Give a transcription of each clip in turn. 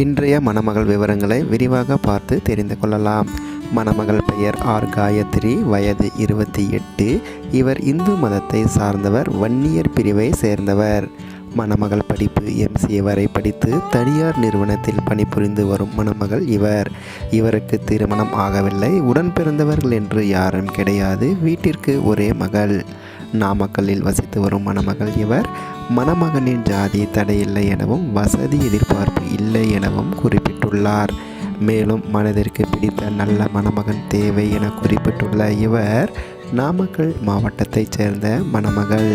இன்றைய மணமகள் விவரங்களை விரிவாக பார்த்து தெரிந்து கொள்ளலாம். மணமகள் பெயர் ஆர் காயத்ரி, வயது 28. இவர் இந்து மதத்தை சார்ந்தவர், வன்னியர் பிரிவை சேர்ந்தவர். மணமகள் படிப்பு MCA வரை படித்து தனியார் நிறுவனத்தில் பணிபுரிந்து வரும் மணமகள் இவருக்கு திருமணம் ஆகவில்லை. உடன் பிறந்தவர்கள் என்று யாரும் கிடையாது. வீட்டிற்கு ஒரே மகள். நாமக்கல்லில் வசித்து வரும் மணமகள் இவர். மணமகனின் ஜாதி தடையில்லை எனவும் வசதி எதிர்பார்ப்பு இல்லை எனவும் குறிப்பிட்டுள்ளார். மேலும் மனதிற்கு பிடித்த நல்ல மணமகன் தேவை என குறிப்பிட்டுள்ள இவர் நாமக்கல் மாவட்டத்தைச் சேர்ந்த மணமகள்.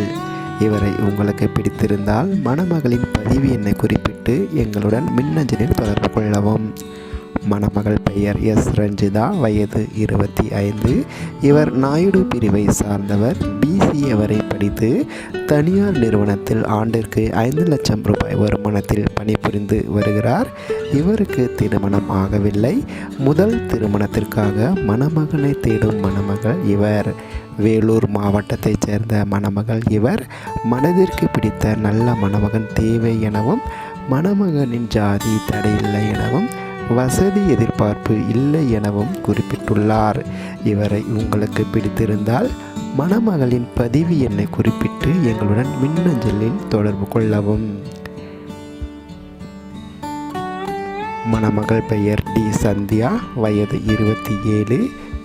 இவரை உங்களுக்கு பிடித்திருந்தால் மணமகளின் பதிவு எண்ணை குறிப்பிட்டு எங்களுடன் மின்னஞ்சலில் தொடர்பு கொள்ளவும். மணமகள் பெயர் S ரஞ்சிதா, வயது 25. இவர் நாயுடு பிரிவை சார்ந்தவர். BCA வரை படித்து தனியார் நிறுவனத்தில் ஆண்டிற்கு 5 லட்சம் ரூபாய் வருமானத்தில் பணிபுரிந்து வருகிறார். இவருக்கு திருமணம் ஆகவில்லை. முதல் திருமணத்திற்காக மணமகனை தேடும் மணமகள் இவர். வேலூர் மாவட்டத்தைச் சேர்ந்த மணமகள் இவர். மனதிற்கு பிடித்த நல்ல மணமகன் தேவை எனவும் மணமகனின் ஜாதி தடையில்லை எனவும் வசதி எதிர்பார்ப்பு இல்லை எனவும் குறிப்பிட்டுள்ளார். இவரை உங்களுக்கு பிடித்திருந்தால் மணமகளின் பதிவு எண்ணை குறிப்பிட்டு எங்களுடன் மின்னஞ்சலில் தொடர்பு கொள்ளவும். மணமகள் பெயர் D சந்தியா, வயது 27.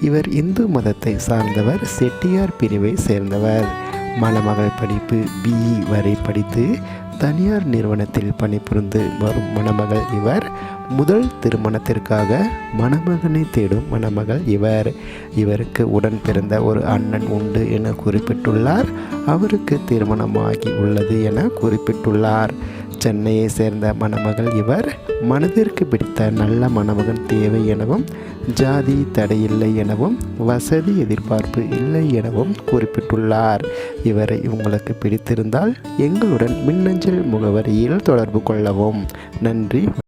இவர் இந்து மதத்தை சார்ந்தவர், செட்டியார் பிரிவை சேர்ந்தவர். மணமகள் படிப்பு BE வரை படித்து தனியார் நிறுவனத்தில் பணிபுரிந்து வரும் மணமகள் இவர். முதல் திருமணத்திற்காக மணமகனை தேடும் மணமகள் இவர். இவருக்கு உடன் பிறந்த ஒரு அண்ணன் உண்டு என குறிப்பிட்டுள்ளார். அவருக்கு திருமணமாகி உள்ளது என குறிப்பிட்டுள்ளார். சென்னையை சேர்ந்த மணமகள் இவர். மனதிற்கு பிடித்த நல்ல மணமகன் தேவை எனவும் ஜாதி தடையில்லை எனவும் வசதி எதிர்பார்ப்பு இல்லை எனவும் குறிப்பிட்டுள்ளார். இவரை உங்களுக்கு பிடித்திருந்தால் எங்களுடன் மின்னஞ்சல் முகவரியில் தொடர்பு கொள்ளவும். நன்றி.